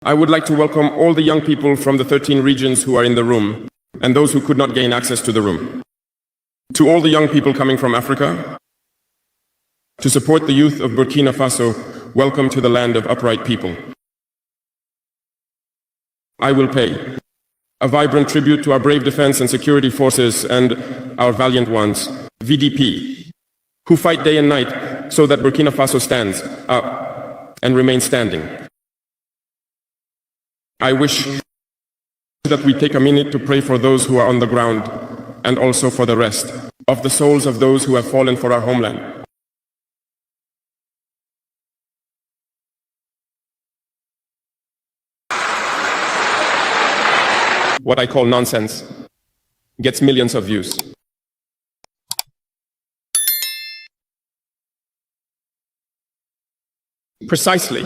I would like to welcome all the young people from the 13 regions who are in the room, and those who could not gain access to the room. To all the young people coming from Africa, to support the youth of Burkina Faso, welcome to the land of upright people. I will pay a vibrant tribute to our brave defense and security forces and our valiant ones, VDP, who fight day and night so that Burkina Faso stands up and remains standing. I wish that we take a minute to pray for those who are on the ground and also for the rest of the souls of those who have fallen for our homeland. What I call nonsense gets millions of views. Precisely.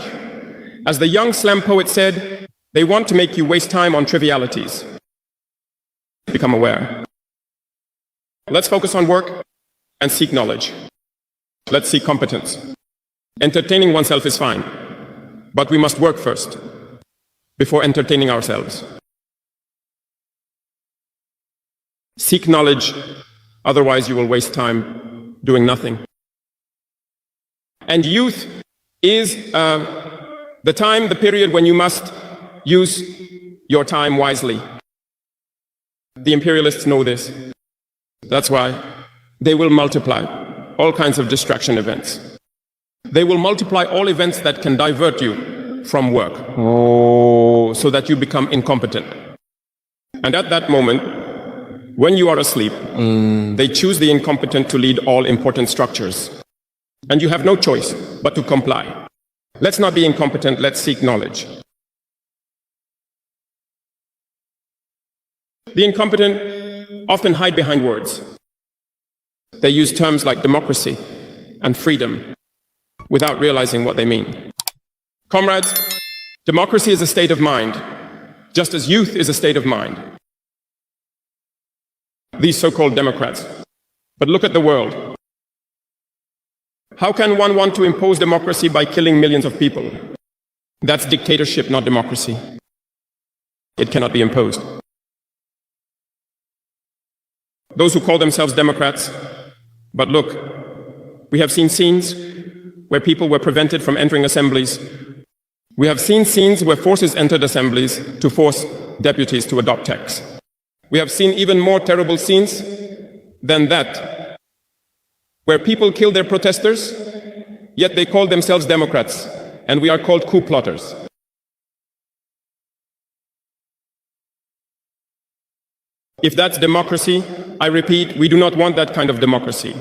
As the young slam poet said, they want to make you waste time on trivialities. Become aware. Let's focus on work and seek knowledge. Let's seek competence. Entertaining oneself is fine, but we must work first before entertaining ourselves. Seek knowledge, otherwise you will waste time doing nothing. And youth is the period when you must use your time wisely. The imperialists know this. That's why they will multiply all kinds of distraction events. They will multiply all events that can divert you from work, so that you become incompetent. And at that moment, when you are asleep, they choose the incompetent to lead all important structures. And you have no choice but to comply. Let's not be incompetent, let's seek knowledge. The incompetent often hide behind words. They use terms like democracy and freedom without realizing what they mean. Comrades, democracy is a state of mind, just as youth is a state of mind. These so-called Democrats. But look at the world. How can one want to impose democracy by killing millions of people? That's dictatorship, not democracy. It cannot be imposed. Those who call themselves Democrats, but look, we have seen scenes where people were prevented from entering assemblies. We have seen scenes where forces entered assemblies to force deputies to adopt texts. We have seen even more terrible scenes than that, where people kill their protesters, yet they call themselves Democrats, and we are called coup plotters. If that's democracy, I repeat, we do not want that kind of democracy.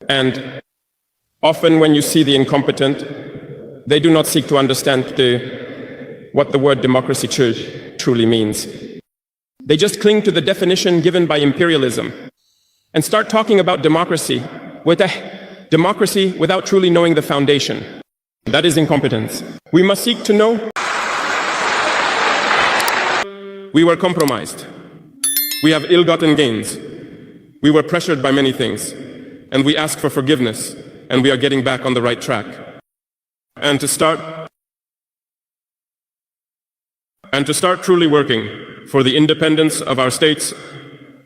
And often when you see the incompetent, they do not seek to understand what the word democracy truly means. They just cling to the definition given by imperialism and start talking about democracy without truly knowing the foundation. That is incompetence. We must seek to know. We were compromised. We have ill-gotten gains. We were pressured by many things, and we ask for forgiveness, and we are getting back on the right track. And to start truly working for the independence of our states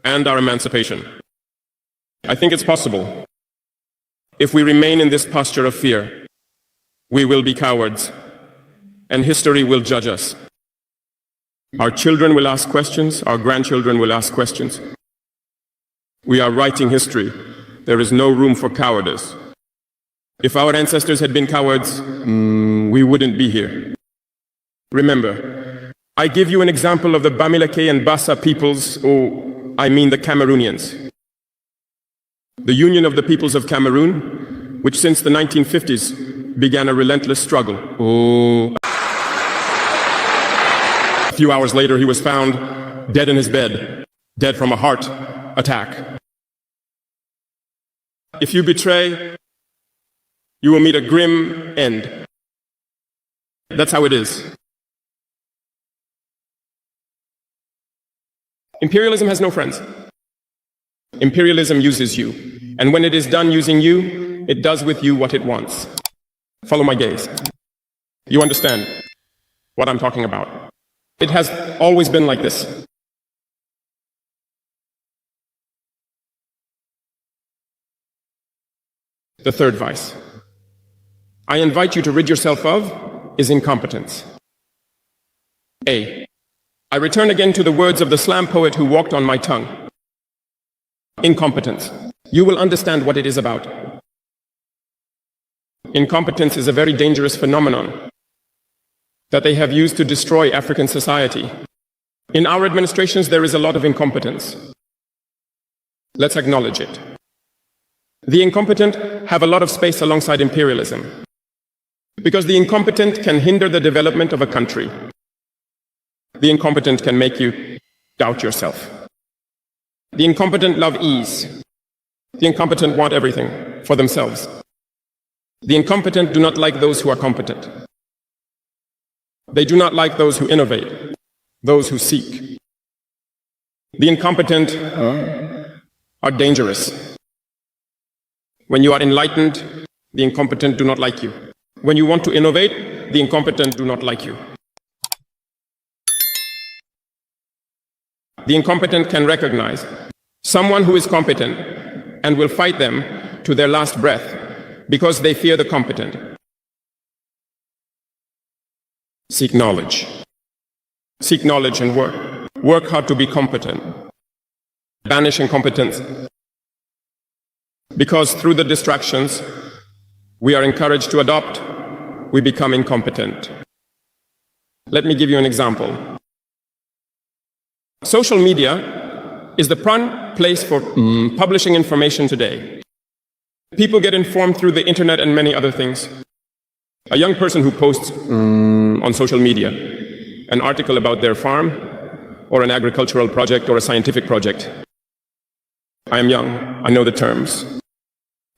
and our emancipation. I think it's possible. If we remain in this posture of fear, we will be cowards, and history will judge us. Our children will ask questions, our grandchildren will ask questions. We are writing history. There is no room for cowardice. If our ancestors had been cowards, we wouldn't be here. Remember, I give you an example of the Bamileke and Bassa peoples, I mean the Cameroonians. The Union of the Peoples of Cameroon, which since the 1950s began a relentless struggle. A few hours later, he was found dead in his bed, dead from a heart attack. If you betray, you will meet a grim end. That's how it is. Imperialism has no friends. Imperialism uses you. And when it is done using you, it does with you what it wants. Follow my gaze. You understand what I'm talking about. It has always been like this. The third vice I invite you to rid yourself of is incompetence. A. I return again to the words of the slam poet who walked on my tongue. Incompetence. You will understand what it is about. Incompetence is a very dangerous phenomenon that they have used to destroy African society. In our administrations, there is a lot of incompetence. Let's acknowledge it. The incompetent have a lot of space alongside imperialism, because the incompetent can hinder the development of a country. The incompetent can make you doubt yourself. The incompetent love ease. The incompetent want everything for themselves. The incompetent do not like those who are competent. They do not like those who innovate, those who seek. The incompetent are dangerous. When you are enlightened, the incompetent do not like you. When you want to innovate, the incompetent do not like you. The incompetent can recognize someone who is competent and will fight them to their last breath because they fear the competent. Seek knowledge. Seek knowledge and work. Work hard to be competent. Banish incompetence. Because through the distractions we are encouraged to adopt, we become incompetent. Let me give you an example. Social media is the prime place for publishing information today. People get informed through the internet and many other things. A young person who posts on social media an article about their farm or an agricultural project or a scientific project. I am young, I know the terms.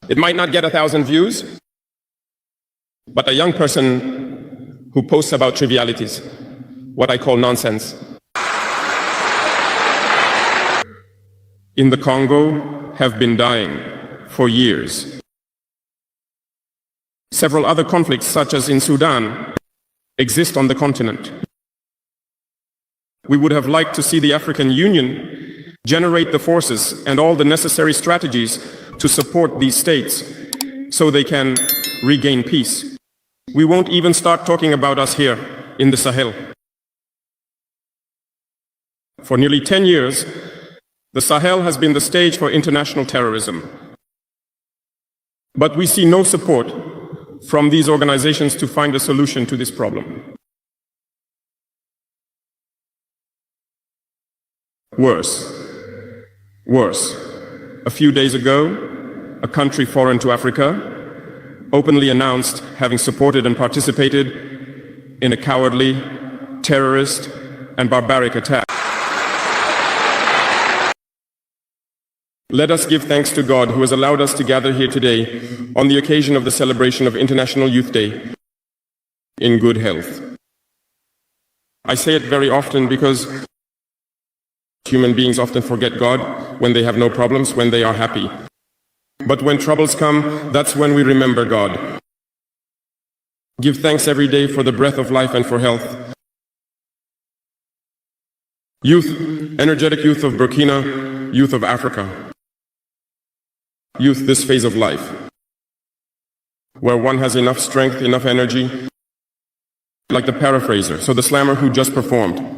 It might not get 1,000 views, but a young person who posts about trivialities, what I call nonsense. In the Congo have been dying for years. Several other conflicts, such as in Sudan, exist on the continent. We would have liked to see the African Union generate the forces and all the necessary strategies to support these states so they can regain peace. We won't even start talking about us here in the Sahel. For nearly 10 years, the Sahel has been the stage for international terrorism. But we see no support from these organizations to find a solution to this problem. Worse. A few days ago, a country foreign to Africa openly announced having supported and participated in a cowardly, terrorist, and barbaric attack. Let us give thanks to God who has allowed us to gather here today on the occasion of the celebration of International Youth Day in good health. I say it very often because human beings often forget God when they have no problems, when they are happy. But when troubles come, that's when we remember God. Give thanks every day for the breath of life and for health. Youth, energetic youth of Burkina, youth of Africa. Youth, this phase of life, where one has enough strength, enough energy, like the paraphraser, so the slammer who just performed.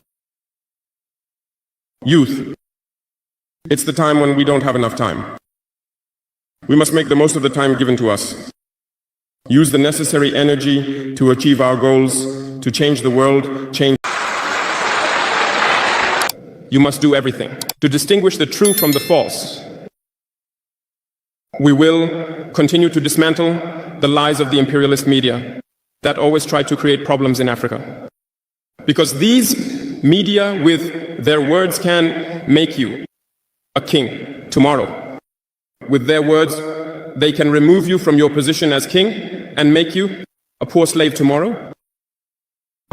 Youth, it's the time when we don't have enough time. We must make the most of the time given to us. Use the necessary energy to achieve our goals, to change the world, change. You must do everything to distinguish the true from the false. We will continue to dismantle the lies of the imperialist media that always try to create problems in Africa. Because these media with their words can make you a king tomorrow. With their words, they can remove you from your position as king and make you a poor slave tomorrow.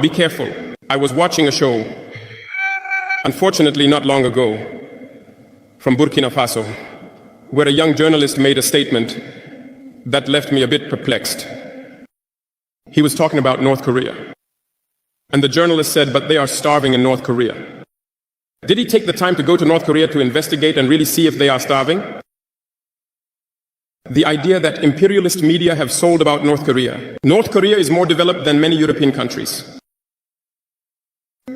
Be careful. I was watching a show, unfortunately not long ago, from Burkina Faso, where a young journalist made a statement that left me a bit perplexed. He was talking about North Korea. And the journalist said, but they are starving in North Korea. Did he take the time to go to North Korea to investigate and really see if they are starving? The idea that imperialist media have sold about North Korea. North Korea is more developed than many European countries.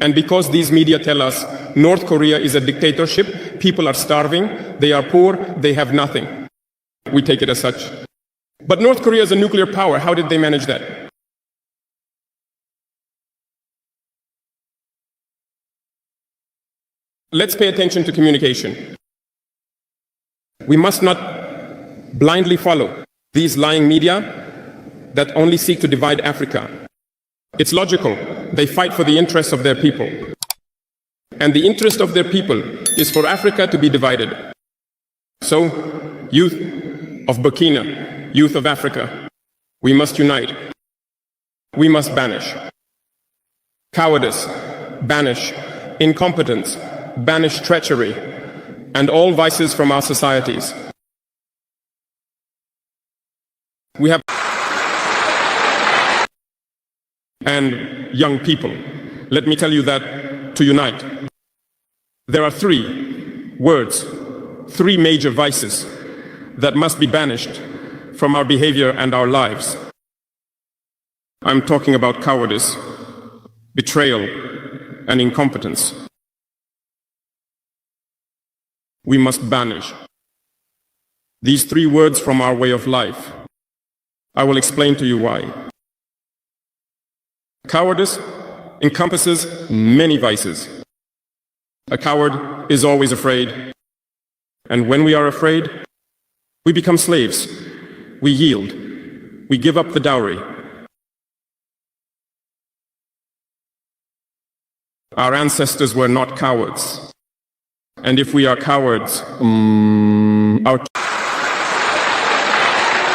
And because these media tell us North Korea is a dictatorship, people are starving, they are poor, they have nothing. We take it as such. But North Korea is a nuclear power. How did they manage that? Let's pay attention to communication. We must not blindly follow these lying media that only seek to divide Africa. It's logical. They fight for the interests of their people. And the interest of their people is for Africa to be divided. So, youth of Burkina, youth of Africa, we must unite. We must banish cowardice, banish incompetence, banish treachery, and all vices from our societies. We have and young people. Let me tell you that to unite, there are three words, three major vices that must be banished from our behavior and our lives. I'm talking about cowardice, betrayal, and incompetence. We must banish these three words from our way of life. I will explain to you why. Cowardice encompasses many vices. A coward is always afraid, and when we are afraid, we become slaves. We yield. We give up the dowry. Our ancestors were not cowards. And if we are cowards,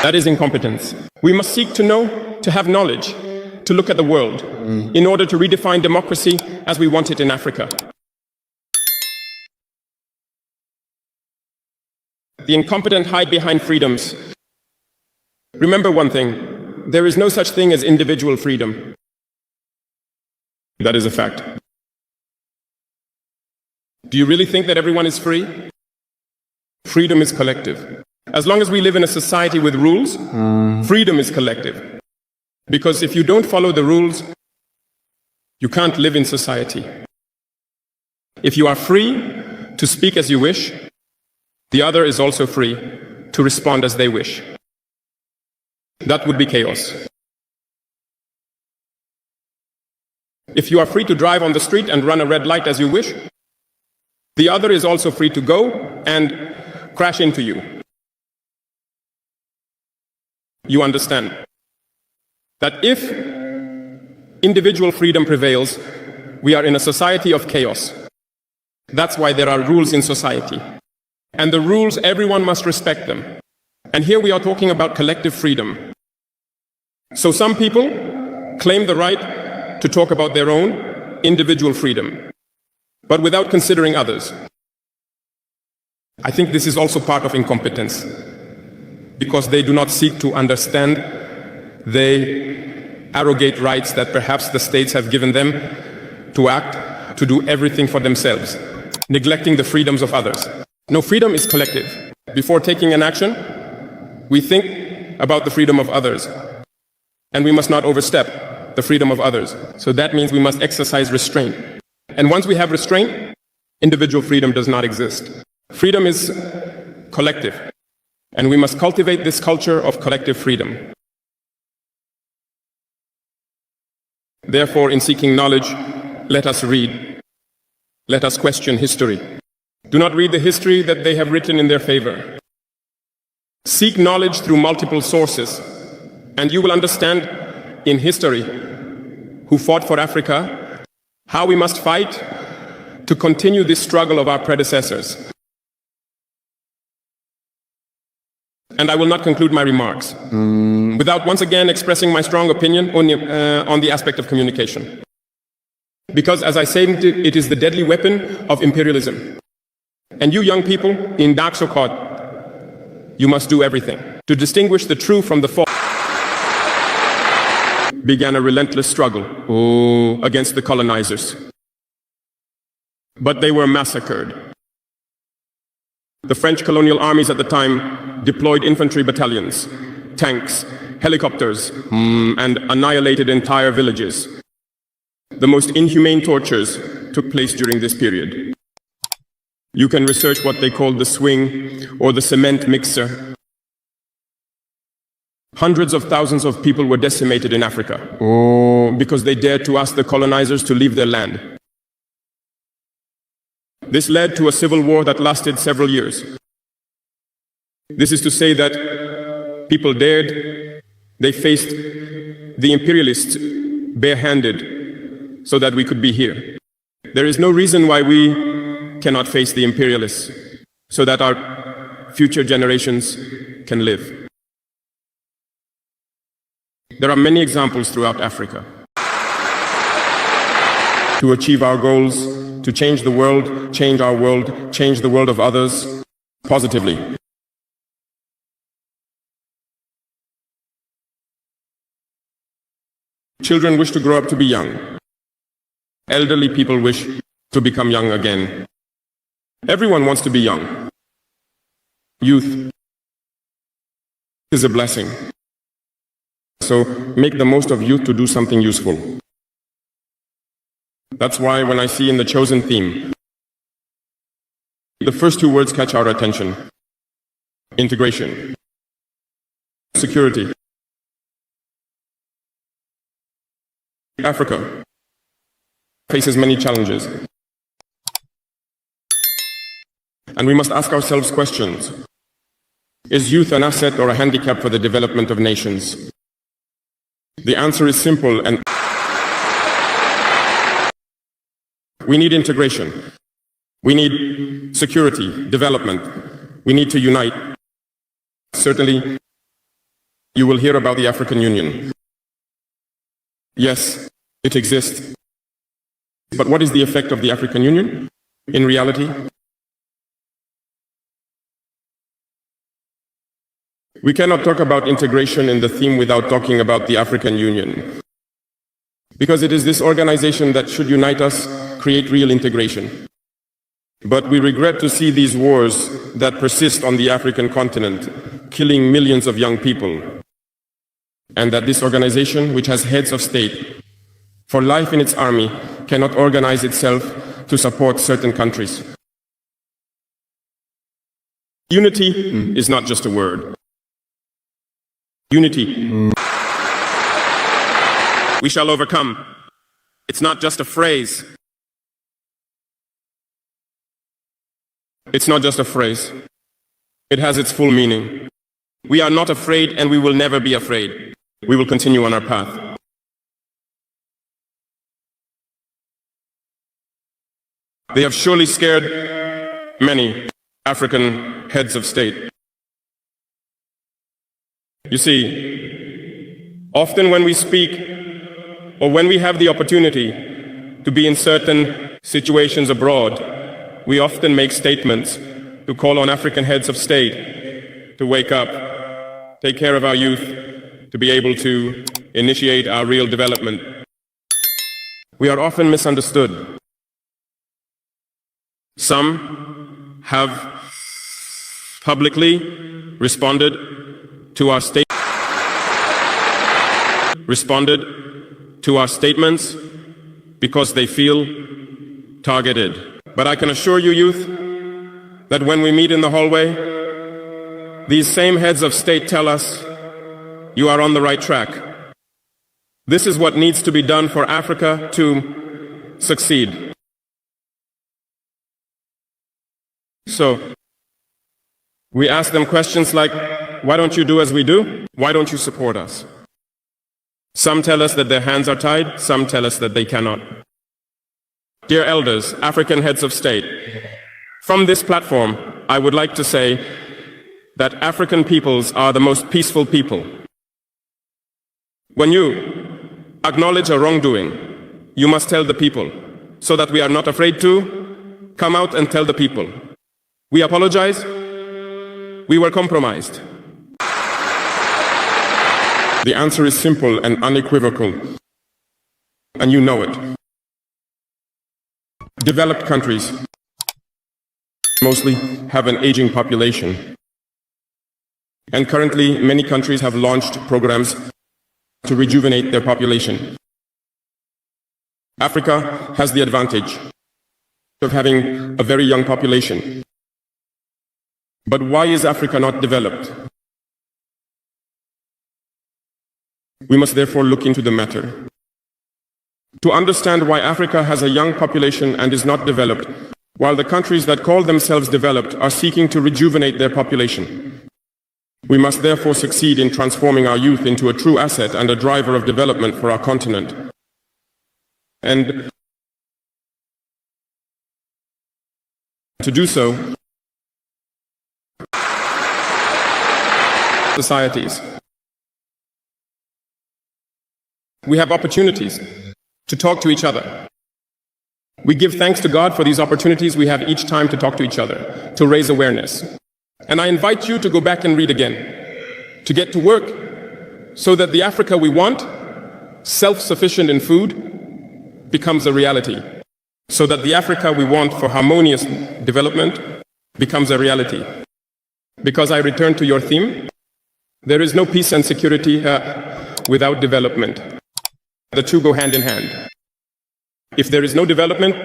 that is incompetence. We must seek to know, to have knowledge, to look at the world, in order to redefine democracy as we want it in Africa. The incompetent hide behind freedoms. Remember one thing, there is no such thing as individual freedom. That is a fact. Do you really think that everyone is free? Freedom is collective. As long as we live in a society with rules, freedom is collective. Because if you don't follow the rules, you can't live in society. If you are free to speak as you wish, the other is also free to respond as they wish. That would be chaos. If you are free to drive on the street and run a red light as you wish, the other is also free to go and crash into you. You understand that if individual freedom prevails, we are in a society of chaos. That's why there are rules in society. And the rules, everyone must respect them. And here we are talking about collective freedom. So some people claim the right to talk about their own individual freedom, but without considering others. I think this is also part of incompetence, because they do not seek to understand. They arrogate rights that perhaps the states have given them to act, to do everything for themselves, neglecting the freedoms of others. No, freedom is collective. Before taking an action, we think about the freedom of others, and we must not overstep the freedom of others. So that means we must exercise restraint. And once we have restraint, individual freedom does not exist. Freedom is collective, and we must cultivate this culture of collective freedom. Therefore, in seeking knowledge, let us read. Let us question history. Do not read the history that they have written in their favor. Seek knowledge through multiple sources, and you will understand in history who fought for Africa, how we must fight to continue this struggle of our predecessors. And I will not conclude my remarks without once again expressing my strong opinion on the aspect of communication. Because, as I said, it is the deadly weapon of imperialism. And you young people in Daksokot, you must do everything to distinguish the true from the false. began a relentless struggle against the colonizers. But they were massacred. The French colonial armies at the time deployed infantry battalions, tanks, helicopters, and annihilated entire villages. The most inhumane tortures took place during this period. You can research what they called the swing or the cement mixer. Hundreds of thousands of people were decimated in Africa because they dared to ask the colonizers to leave their land. This led to a civil war that lasted several years. This is to say that people dared, they faced the imperialists barehanded so that we could be here. There is no reason why we cannot face the imperialists so that our future generations can live. There are many examples throughout Africa to achieve our goals, to change the world, change our world, change the world of others positively. Children wish to grow up to be young. Elderly people wish to become young again. Everyone wants to be young. Youth is a blessing. So make the most of youth to do something useful. That's why when I see in the chosen theme, the first two words catch our attention. Integration. Security. Africa faces many challenges. And we must ask ourselves questions. Is youth an asset or a handicap for the development of nations? The answer is simple and we need integration. We need security, development. We need to unite. Certainly, you will hear about the African Union. Yes, it exists. But what is the effect of the African Union in reality? We cannot talk about integration in the theme without talking about the African Union. Because it is this organization that should unite us, create real integration. But we regret to see these wars that persist on the African continent, killing millions of young people. And that this organization, which has heads of state, for life in its army, cannot organize itself to support certain countries. Unity is not just a word. Unity. We shall overcome. It's not just a phrase. It's not just a phrase. It has its full meaning. We are not afraid and we will never be afraid. We will continue on our path. They have surely scared many African heads of state. You see, often when we speak or when we have the opportunity to be in certain situations abroad, we often make statements to call on African heads of state to wake up, take care of our youth, to be able to initiate our real development. We are often misunderstood. Some have publicly responded to our statements because they feel targeted. But I can assure you, youth, that when we meet in the hallway, these same heads of state tell us, you are on the right track. This is what needs to be done for Africa to succeed. So, we ask them questions like, why don't you do as we do? Why don't you support us? Some tell us that their hands are tied, some tell us that they cannot. Dear elders, African heads of state, from this platform, I would like to say that African peoples are the most peaceful people. When you acknowledge a wrongdoing, you must tell the people, so that we are not afraid to come out and tell the people. We apologize. We were compromised. The answer is simple and unequivocal, and you know it. Developed countries mostly have an aging population, and currently many countries have launched programs to rejuvenate their population. Africa has the advantage of having a very young population. But why is Africa not developed? We must therefore look into the matter. To understand why Africa has a young population and is not developed, while the countries that call themselves developed are seeking to rejuvenate their population, we must therefore succeed in transforming our youth into a true asset and a driver of development for our continent. And to do so, societies. We have opportunities to talk to each other. We give thanks to God for these opportunities we have each time to talk to each other, to raise awareness. And I invite you to go back and read again, to get to work, so that the Africa we want, self-sufficient in food, becomes a reality. So that the Africa we want for harmonious development becomes a reality. Because I return to your theme, there is no peace and security without development. The two go hand in hand. If there is no development,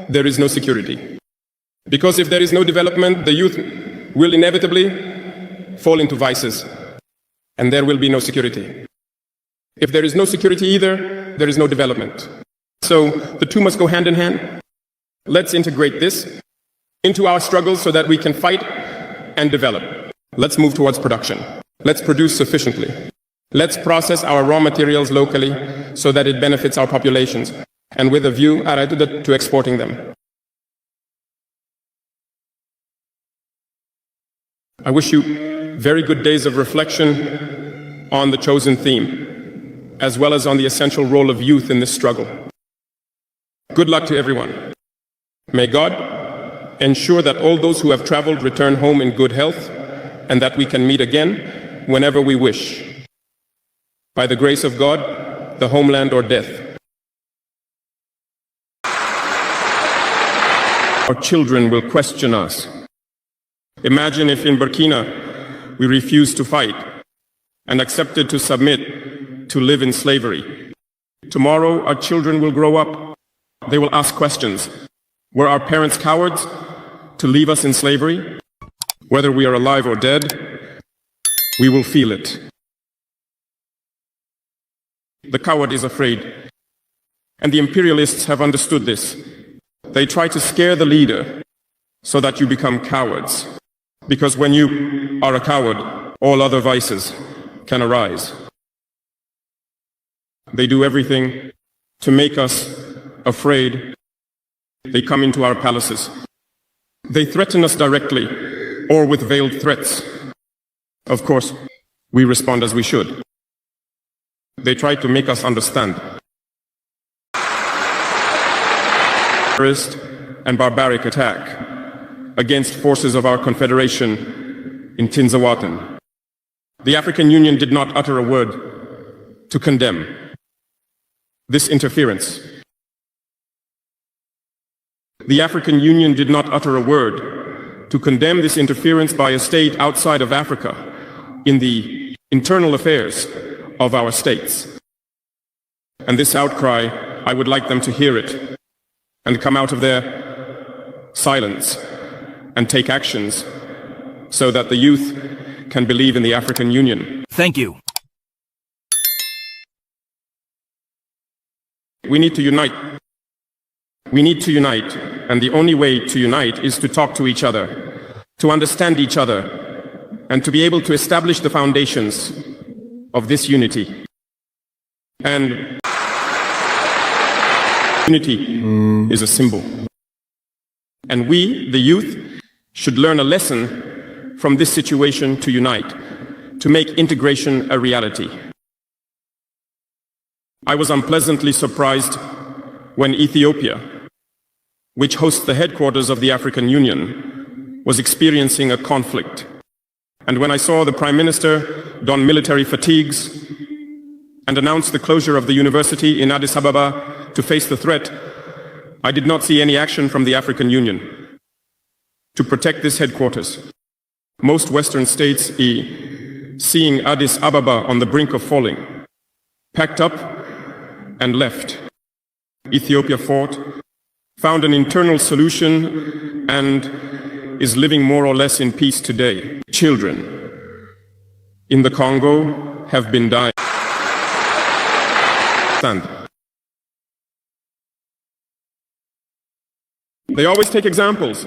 there is no security. Because if there is no development, the youth will inevitably fall into vices, and there will be no security. If there is no security either, there is no development. So the two must go hand in hand. Let's integrate this into our struggles so that we can fight and develop. Let's move towards production. Let's produce sufficiently. Let's process our raw materials locally so that it benefits our populations, and with a view to exporting them. I wish you very good days of reflection on the chosen theme, as well as on the essential role of youth in this struggle. Good luck to everyone. May God ensure that all those who have traveled return home in good health, and that we can meet again whenever we wish. By the grace of God, the homeland or death. Our children will question us. Imagine if in Burkina we refused to fight and accepted to submit to live in slavery. Tomorrow our children will grow up. They will ask questions. Were our parents cowards to leave us in slavery? Whether we are alive or dead, we will feel it. The coward is afraid, and the imperialists have understood this. They try to scare the leader so that you become cowards. Because when you are a coward, all other vices can arise. They do everything to make us afraid. They come into our palaces. They threaten us directly or with veiled threats. Of course, we respond as we should. They try to make us understand. Terrorist and barbaric attack against forces of our confederation in Tinzaouaten. The African Union did not utter a word to condemn this interference. The African Union did not utter a word to condemn this interference by a state outside of Africa in the internal affairs of our states. And this outcry, I would like them to hear it and come out of their silence and take actions so that the youth can believe in the African Union. Thank you. We need to unite. We need to unite, and the only way to unite is to talk to each other, to understand each other, and to be able to establish the foundations of this unity. And unity is a symbol. And we, the youth, should learn a lesson from this situation to unite, to make integration a reality. I was unpleasantly surprised when Ethiopia, which hosts the headquarters of the African Union, was experiencing a conflict. And when I saw the Prime Minister don military fatigues and announced the closure of the university in Addis Ababa to face the threat, I did not see any action from the African Union to protect this headquarters. Most Western states, seeing Addis Ababa on the brink of falling, packed up and left. Ethiopia fought, found an internal solution, and is living more or less in peace today. Children in the Congo have been dying. They always take examples.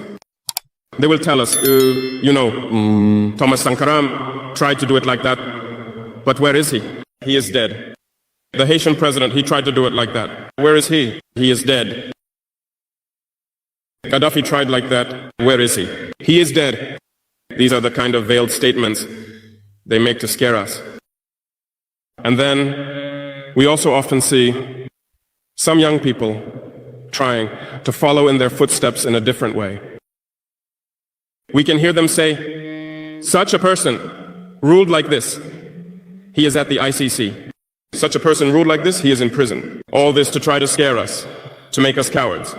They will tell us, Thomas Sankara tried to do it like that, but where is he? He is dead. The Haitian president, he tried to do it like that. Where is he? He is dead. Gaddafi tried like that. Where is he? He is dead. These are the kind of veiled statements they make to scare us. And then we also often see some young people trying to follow in their footsteps in a different way. We can hear them say, such a person ruled like this, he is at the ICC. Such a person ruled like this, he is in prison. All this to try to scare us, to make us cowards.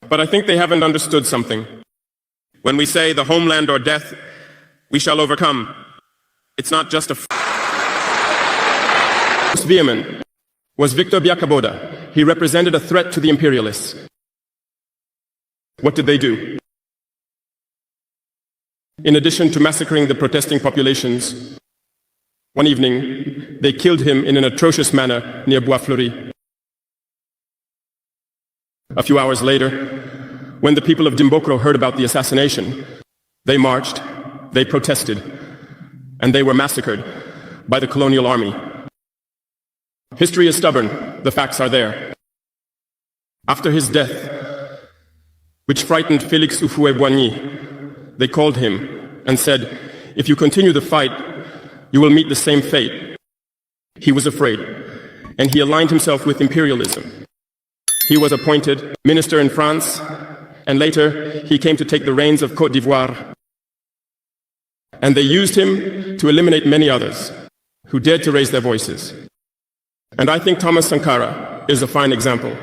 But I think they haven't understood something. When we say the homeland or death, we shall overcome. It's not just a most vehement was Victor Biakaboda. He represented a threat to the imperialists. What did they do? In addition to massacring the protesting populations, one evening, they killed him in an atrocious manner near Bois Fleury. A few hours later, when the people of Dimbokro heard about the assassination, they marched, they protested, and they were massacred by the colonial army. History is stubborn, the facts are there. After his death, which frightened Félix Houphouët-Boigny, they called him and said, if you continue the fight, you will meet the same fate. He was afraid, and he aligned himself with imperialism. He was appointed minister in France, and later he came to take the reins of Côte d'Ivoire. And they used him to eliminate many others who dared to raise their voices. And I think Thomas Sankara is a fine example.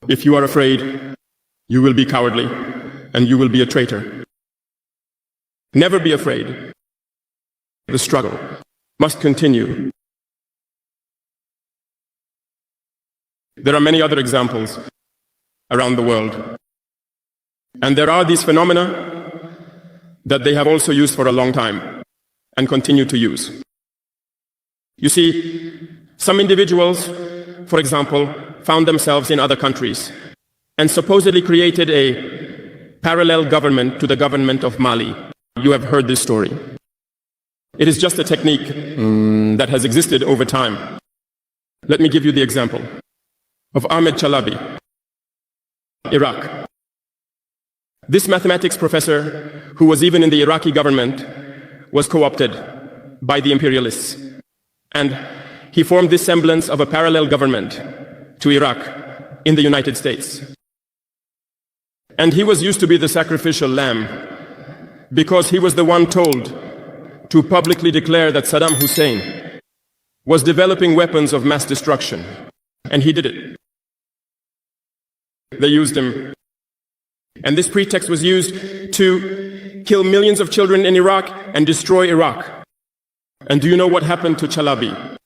If you are afraid, you will be cowardly, and you will be a traitor. Never be afraid. The struggle must continue. There are many other examples around the world. And there are these phenomena that they have also used for a long time and continue to use. You see, some individuals, for example, found themselves in other countries and supposedly created a parallel government to the government of Mali. You have heard this story. It is just a technique that has existed over time. Let me give you the example of Ahmed Chalabi, Iraq. This mathematics professor, who was even in the Iraqi government, was co-opted by the imperialists. And he formed this semblance of a parallel government to Iraq in the United States. And he was used to be the sacrificial lamb because he was the one told to publicly declare that Saddam Hussein was developing weapons of mass destruction. And he did it. They used him. And this pretext was used to kill millions of children in Iraq and destroy Iraq. And do you know what happened to Chalabi?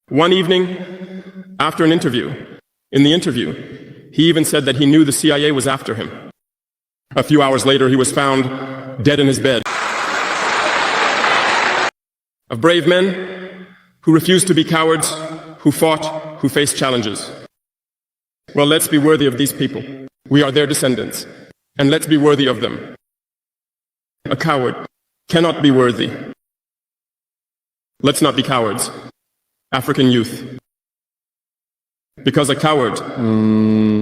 One evening, after an interview, in the interview, he even said that he knew the CIA was after him. A few hours later, he was found dead in his bed. Of brave men who refused to be cowards, who fought, who faced challenges. Well, let's be worthy of these people. We are their descendants, and let's be worthy of them. A coward cannot be worthy. Let's not be cowards, African youth. Because a coward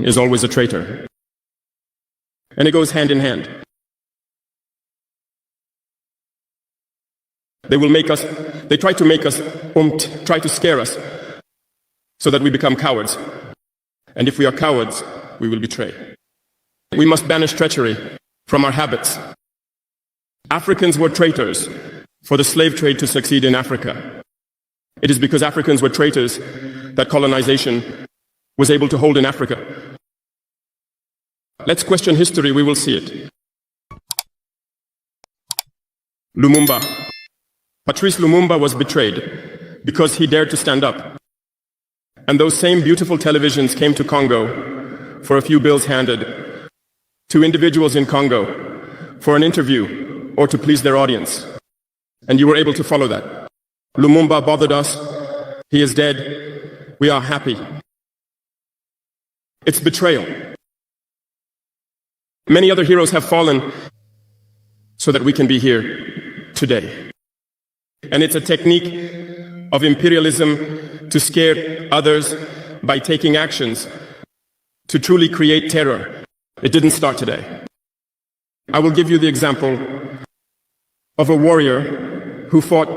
is always a traitor. And it goes hand in hand. They try to make us, try to scare us, so that we become cowards. And if we are cowards, we will betray. We must banish treachery from our habits. Africans were traitors for the slave trade to succeed in Africa. It is because Africans were traitors that colonization was able to hold in Africa. Let's question history, we will see it. Lumumba. Patrice Lumumba was betrayed because he dared to stand up. And those same beautiful televisions came to Congo for a few bills handed to individuals in Congo for an interview or to please their audience. And you were able to follow that. Lumumba bothered us. He is dead. We are happy. It's betrayal. Many other heroes have fallen so that we can be here today. And it's a technique of imperialism to scare others by taking actions to truly create terror. It didn't start today. I will give you the example of a warrior who fought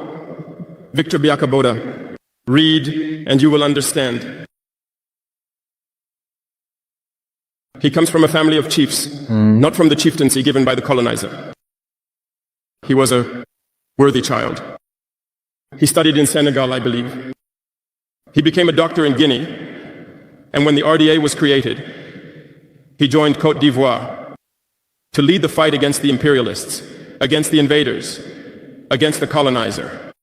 Victor Biakaboda. Read and you will understand. He comes from a family of chiefs, not from the chieftaincy given by the colonizer. He was a worthy child. He studied in Senegal, I believe. He became a doctor in Guinea, and when the RDA was created, he joined Côte d'Ivoire to lead the fight against the imperialists, against the invaders, against the colonizer.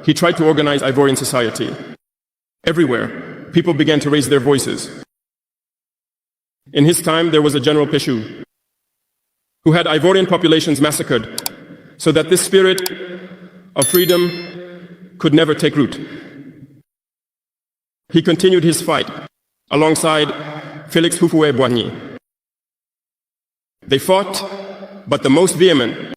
He tried to organize Ivorian society. Everywhere, people began to raise their voices. In his time, there was a General Péchou who had Ivorian populations massacred so that this spirit of freedom could never take root. He continued his fight alongside Félix Houphouët-Boigny. They fought, but the most vehement